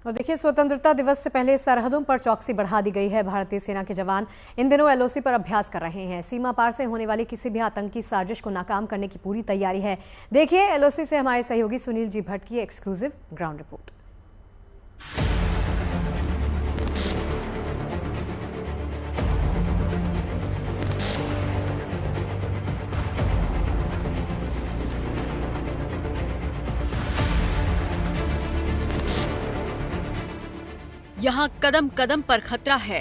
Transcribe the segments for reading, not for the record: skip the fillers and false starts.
और देखिए, स्वतंत्रता दिवस से पहले सरहदों पर चौकसी बढ़ा दी गई है। भारतीय सेना के जवान इन दिनों एलओसी पर अभ्यास कर रहे हैं। सीमा पार से होने वाली किसी भी आतंकी साजिश को नाकाम करने की पूरी तैयारी है। देखिए एलओसी से हमारे सहयोगी सुनील जी भट्ट की एक्सक्लूसिव ग्राउंड रिपोर्ट। यहाँ कदम कदम पर खतरा है।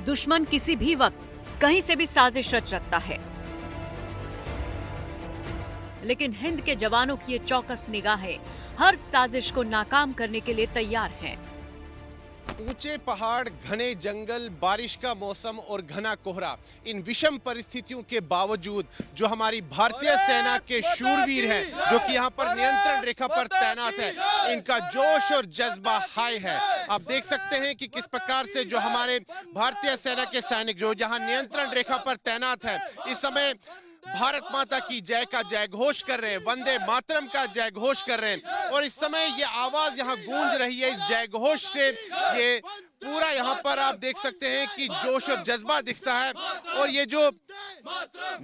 दुश्मन किसी भी वक्त कहीं से भी साजिश रच सकता है, लेकिन हिंद के जवानों की ये चौकस निगाहें हर साजिश को नाकाम करने के लिए तैयार हैं। ऊंचे पहाड़, घने जंगल, बारिश का मौसम और घना कोहरा, इन विषम परिस्थितियों के बावजूद जो हमारी भारतीय सेना के शूरवीर हैं, जो कि यहाँ पर नियंत्रण रेखा पर तैनात है, इनका जोश और जज्बा हाई है। आप देख सकते हैं कि किस प्रकार से जो हमारे भारतीय सेना के सैनिक जो यहाँ नियंत्रण रेखा पर तैनात है, इस समय भारत माता की जय का जय घोष कर रहे हैं, वंदे मातरम का जय घोष कर रहे हैं। और इस समय ये आवाज यहाँ गूंज रही है। इस जय घोष से ये पूरा यहाँ पर आप देख सकते हैं कि जोश और जज्बा दिखता है। और ये जो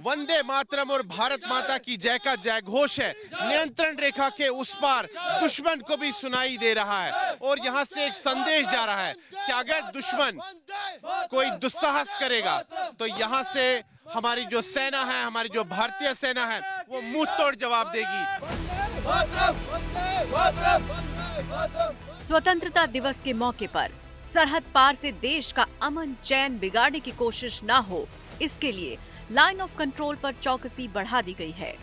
वंदे मातरम और भारत माता की जय का जय घोष है, नियंत्रण रेखा के उस पार दुश्मन को भी सुनाई दे रहा है। और यहाँ से एक संदेश जा रहा है कि अगर दुश्मन कोई दुस्साहस करेगा तो यहाँ से हमारी जो सेना है, हमारी जो भारतीय सेना है, वो मुंह तोड़ जवाब देगी। स्वतंत्रता दिवस के मौके पर सरहद पार से देश का अमन चैन बिगाड़ने की कोशिश ना हो, इसके लिए लाइन ऑफ कंट्रोल पर चौकसी बढ़ा दी गई है।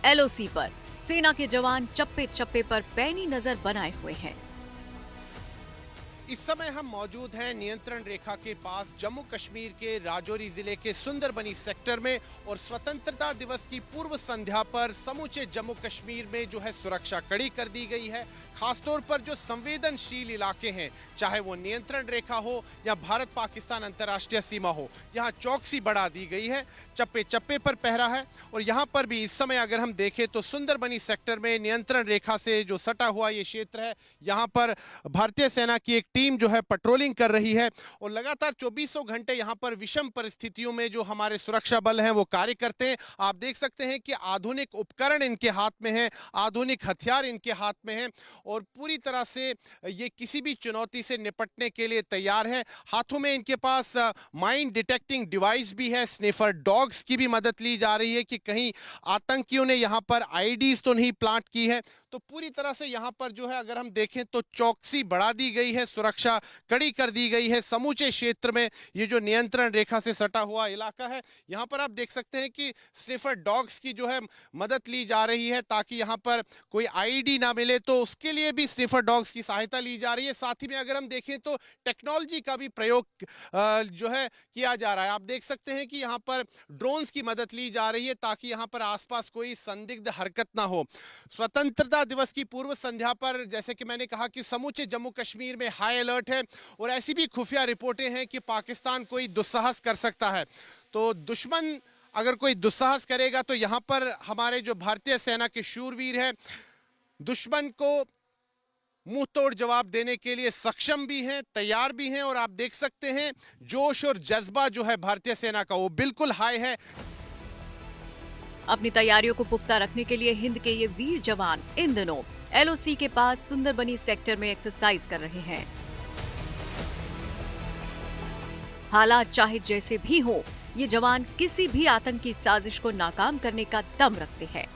एलओसी पर सेना के जवान चप्पे चप्पे पर पैनी नजर बनाए हुए हैं। इस समय हम मौजूद हैं नियंत्रण रेखा के पास, जम्मू कश्मीर के राजौरी जिले के सुंदरबनी सेक्टर में। और स्वतंत्रता दिवस की पूर्व संध्या पर समूचे जम्मू कश्मीर में जो है सुरक्षा कड़ी कर दी गई है। खासतौर पर जो संवेदनशील इलाके हैं, चाहे वो नियंत्रण रेखा हो या भारत पाकिस्तान अंतर्राष्ट्रीय सीमा हो, यहाँ चौकसी बढ़ा दी गई है। चप्पे चप्पे पर पहरा है। और यहाँ पर भी इस समय अगर हम देखें तो सुंदरबनी सेक्टर में नियंत्रण रेखा से जो सटा हुआ ये क्षेत्र है, यहाँ पर भारतीय सेना की एक टीम जो है पेट्रोलिंग कर रही है। और लगातार 24 घंटे यहाँ पर विषम परिस्थितियों में जो हमारे सुरक्षा बल हैं वो कार्य करते हैं। आप देख सकते हैं कि आधुनिक उपकरण इनके हाथ में है, आधुनिक हथियार इनके हाथ में हैं और पूरी तरह से ये किसी भी चुनौती से निपटने के लिए तैयार है। हाथों में इनके पास माइन डिटेक्टिंग डिवाइस भी है। स्निफर डॉग्स की भी मदद ली जा रही है कि कहीं आतंकियों ने यहाँ पर आईडीज तो नहीं प्लांट की है। तो पूरी तरह से यहाँ पर जो है अगर हम देखें तो चौकसी बढ़ा दी गई है, सुरक्षा कड़ी कर दी गई है। समूचे क्षेत्र में ये जो नियंत्रण रेखा से सटा हुआ इलाका है, यहाँ पर आप देख सकते हैं कि स्निफर डॉग्स की जो है मदद ली जा रही है ताकि यहाँ पर कोई आईडी ना मिले, तो उसके लिए भी स्निफर डॉग्स की सहायता ली जा रही है। साथ ही में अगर हम देखें तो टेक्नोलॉजी का भी प्रयोग जो है किया जा रहा है। आप देख सकते हैं कि यहाँ पर ड्रोन्स की मदद ली जा रही है ताकि यहाँ पर आसपास कोई संदिग्ध हरकत ना हो। स्वतंत्रता दिवस की पूर्व संध्या पर जैसे कि मैंने कहा कि समूचे जम्मू कश्मीर में हाई अलर्ट है और ऐसी भी खुफिया रिपोर्टें हैं कि पाकिस्तान कोई दुस्साहस कर सकता है। तो दुश्मन अगर कोई दुस्साहस करेगा तो यहाँ पर हमारे जो भारतीय सेना के शूरवीर हैं, दुश्मन को मुंह तोड़ जवाब देने के लिए सक्षम भी हैं, तैयार भी हैं। और आप देख सकते हैं जोश और जज्बा जो है भारतीय सेना का वो बिल्कुल हाई है। अपनी तैयारियों को पुख्ता रखने के लिए हिंद के ये वीर जवान इन दिनों एलओसी के पास सुंदरबनी सेक्टर में एक्सरसाइज कर रहे हैं। हालात चाहे जैसे भी हो, ये जवान किसी भी आतंकी साजिश को नाकाम करने का दम रखते हैं।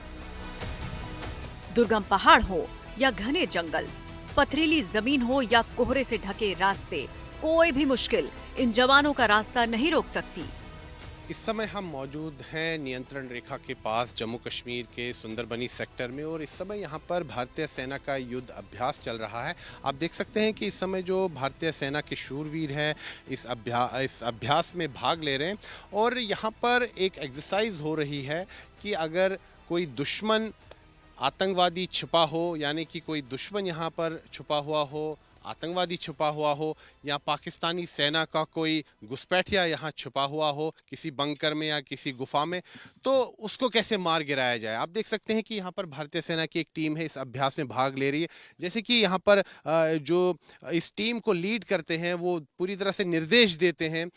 दुर्गम पहाड़ हो या घने जंगल, पथरीली जमीन हो या कोहरे से ढके रास्ते, कोई भी मुश्किल इन जवानों का रास्ता नहीं रोक सकती। इस समय हम मौजूद हैं नियंत्रण रेखा के पास जम्मू कश्मीर के सुंदरबनी सेक्टर में और इस समय यहाँ पर भारतीय सेना का युद्ध अभ्यास चल रहा है। आप देख सकते हैं कि इस समय जो भारतीय सेना के शूरवीर हैं इस अभ्यास में भाग ले रहे हैं और यहाँ पर एक एक्सरसाइज हो रही है कि अगर कोई दुश्मन आतंकवादी छिपा हो, यानी कि कोई दुश्मन यहाँ पर छुपा हुआ हो, आतंकवादी छुपा हुआ हो, या पाकिस्तानी सेना का कोई घुसपैठिया यहाँ छुपा हुआ हो किसी बंकर में या किसी गुफा में, तो उसको कैसे मार गिराया जाए। आप देख सकते हैं कि यहाँ पर भारतीय सेना की एक टीम है, इस अभ्यास में भाग ले रही है। जैसे कि यहाँ पर जो इस टीम को लीड करते हैं वो पूरी तरह से निर्देश देते हैं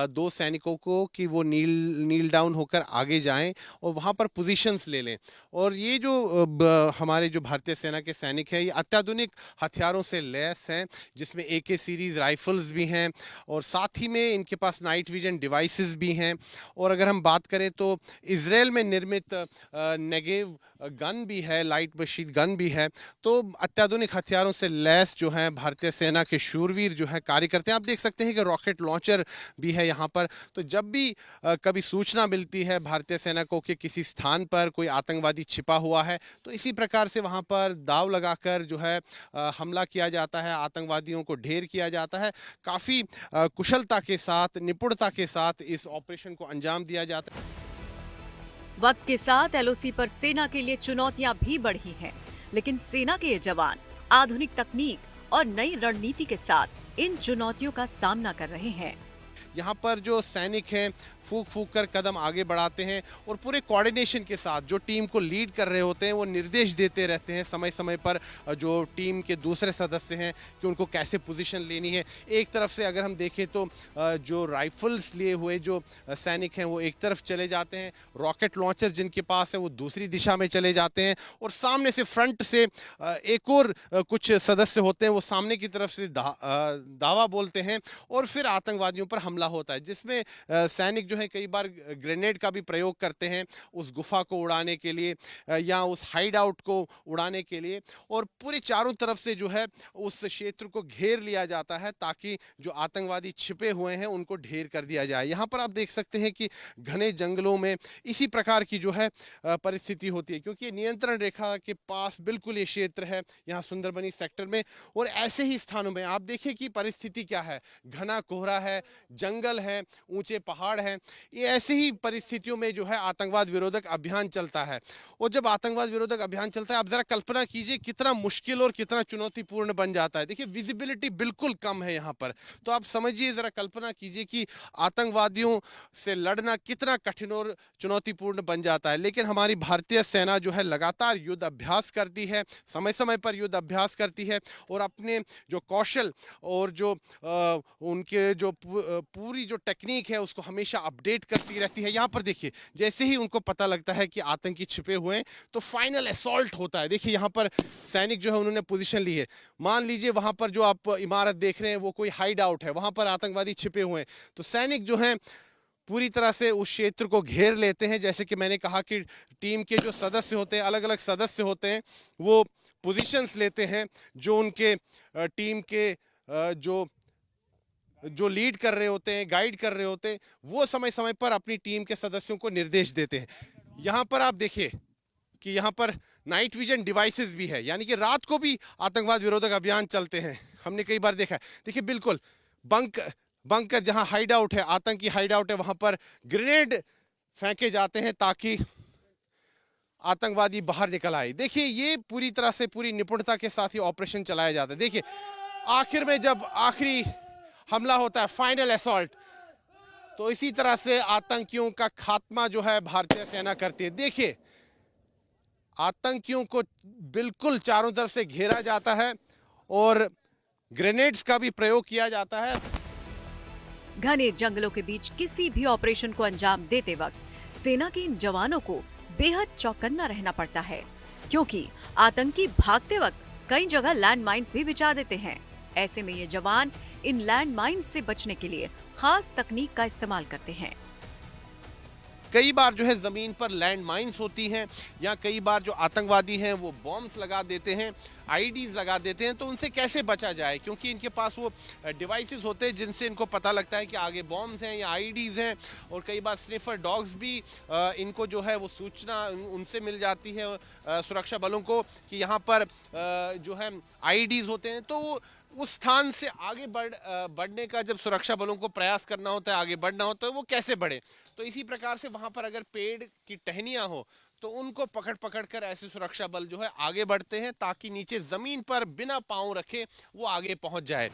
दो सैनिकों को कि वो नील डाउन होकर आगे जाएं और वहाँ पर पोजीशंस ले लें। और ये जो हमारे जो भारतीय सेना के सैनिक हैं, ये अत्याधुनिक हथियारों से लैस हैं, जिसमें AK सीरीज राइफल्स भी हैं और साथ ही में इनके पास नाइट विजन डिवाइसेस भी हैं। और अगर हम बात करें तो इजराइल में निर्मित नेगेव गन भी है, लाइट मशीन गन भी है। तो अत्याधुनिक हथियारों से लैस जो है भारतीय सेना के शूरवीर जो है कार्य करते हैं। आप देख सकते हैं कि रॉकेट लॉन्चर भी है यहाँ पर। तो जब भी कभी सूचना मिलती है भारतीय सेना को कि किसी स्थान पर कोई आतंकवादी छिपा हुआ है, तो इसी प्रकार से वहाँ पर दाव लगाकर जो है हमला किया जाता है, आतंकवादियों को ढेर किया जाता है। काफ़ी कुशलता के साथ, निपुणता के साथ इस ऑपरेशन को अंजाम दिया जाता है। वक्त के साथ LOC पर सेना के लिए चुनौतियां भी बढ़ी हैं, लेकिन सेना के ये जवान आधुनिक तकनीक और नई रणनीति के साथ इन चुनौतियों का सामना कर रहे हैं। यहाँ पर जो सैनिक हैं फूक फूक कर कदम आगे बढ़ाते हैं और पूरे कोऑर्डिनेशन के साथ जो टीम को लीड कर रहे होते हैं वो निर्देश देते रहते हैं समय समय पर जो टीम के दूसरे सदस्य हैं कि उनको कैसे पोजीशन लेनी है। एक तरफ से अगर हम देखें तो जो राइफल्स लिए हुए जो सैनिक हैं वो एक तरफ चले जाते हैं, रॉकेट लॉन्चर जिनके पास है वो दूसरी दिशा में चले जाते हैं, और सामने से फ्रंट से एक और कुछ सदस्य होते हैं वो सामने की तरफ से दावा बोलते हैं और फिर आतंकवादियों पर हमला होता है, जिसमें सैनिक है कई बार ग्रेनेड का भी प्रयोग करते हैं उस गुफा को उड़ाने के लिए या उस हाइड आउट को उड़ाने के लिए, और पूरे चारों तरफ से जो है उस क्षेत्र को घेर लिया जाता है ताकि जो आतंकवादी छिपे हुए हैं उनको ढेर कर दिया जाए। यहाँ पर आप देख सकते हैं कि घने जंगलों में इसी प्रकार की जो है परिस्थिति होती है, क्योंकि नियंत्रण रेखा के पास बिल्कुल ये क्षेत्र है यहाँ सुंदरबनी सेक्टर में। और ऐसे ही स्थानों में आप देखिए कि परिस्थिति क्या है, घना कोहरा है, जंगल है, ऊंचे पहाड़ हैं। ये ऐसी ही परिस्थितियों में जो है आतंकवाद विरोधक अभियान चलता है। और जब आतंकवाद विरोधक अभियान चलता है, आप जरा कल्पना कीजिए कितना मुश्किल और कितना चुनौतीपूर्ण बन जाता है। देखिए विजिबिलिटी बिल्कुल कम है यहाँ पर, तो आप समझिए, जरा कल्पना कीजिए कि आतंकवादियों से लड़ना कितना कठिन और चुनौतीपूर्ण बन जाता है। लेकिन हमारी भारतीय सेना जो है लगातार युद्ध अभ्यास करती है, समय समय पर युद्ध अभ्यास करती है और अपने जो कौशल और जो उनके जो पूरी जो टेक्निक है उसको हमेशा अपडेट करती रहती है। यहाँ पर देखिए जैसे ही उनको पता लगता है कि आतंकी छिपे हुए हैं तो फाइनल असॉल्ट होता है। देखिए यहाँ पर सैनिक जो है उन्होंने पोजीशन ली है। मान लीजिए वहां पर जो आप इमारत देख रहे हैं वो कोई हाइड आउट है, वहां पर आतंकवादी छिपे हुए हैं, तो सैनिक जो हैं पूरी तरह से उस क्षेत्र को घेर लेते हैं। जैसे कि मैंने कहा कि टीम के जो सदस्य होते हैं, अलग अलग सदस्य होते हैं, वो पोजीशंस लेते हैं जो उनके टीम के जो लीड कर रहे होते हैं, गाइड कर रहे होते हैं, वो समय समय पर अपनी टीम के सदस्यों को निर्देश देते हैं। यहाँ पर आप देखिए कि यहाँ पर नाइट विजन डिवाइसेस भी है, यानी कि रात को भी आतंकवाद विरोधक अभियान चलते हैं, हमने कई बार देखा है। देखिए बिल्कुल बंकर जहां हाइड आउट है, आतंकी हाइड आउट है, वहां पर ग्रेनेड फेंके जाते हैं ताकि आतंकवादी बाहर निकल आए। देखिए ये पूरी तरह से पूरी निपुणता के साथ ही ऑपरेशन चलाया जाता है। देखिए आखिर में जब आखिरी हमला होता है, फाइनल असॉल्ट, तो इसी तरह से आतंकियों का खात्मा जो है भारतीय सेना करती है। देखिए आतंकियों को बिल्कुल चारों तरफ से घेरा जाता है और ग्रेनेड्स का भी प्रयोग किया जाता है। घने जंगलों के बीच किसी भी ऑपरेशन को अंजाम देते वक्त सेना के इन जवानों को बेहद चौकन्ना रहना पड़ता है, क्योंकि आतंकी भागते वक्त कई जगह लैंड माइन्स भी बिछा देते हैं। ऐसे में ये जवान इन लैंड माइन्स से बचने के लिए खास तकनीक का इस्तेमाल करते हैं। कई बार जो है जमीन पर लैंड माइन्स होती हैं, या कई बार जो आतंकवादी हैं वो बॉम्ब्स लगा देते हैं, आईडीज लगा देते हैं। तो उनसे कैसे बचा जाए, क्योंकि इनके पास वो डिवाइसेस होते हैं जिनसे इनको पता लगता है कि आगे बॉम्ब्स हैं या आईडीज हैं। और कई बार स्निफर डॉग्स भी इनको जो है वो सूचना उनसे मिल जाती है सुरक्षा बलों को कि यहाँ पर जो है आईडीज होते हैं। तो वो उस स्थान से आगे बढ़ने का जब सुरक्षा बलों को प्रयास करना होता है, आगे बढ़ना होता है, वो कैसे बढ़े। तो इसी प्रकार से वहां पर अगर पेड़ की टहनियां हो तो उनको पकड़ पकड़ कर ऐसे सुरक्षा बल जो है आगे बढ़ते हैं ताकि नीचे जमीन पर बिना पांव रखे वो आगे पहुंच जाए।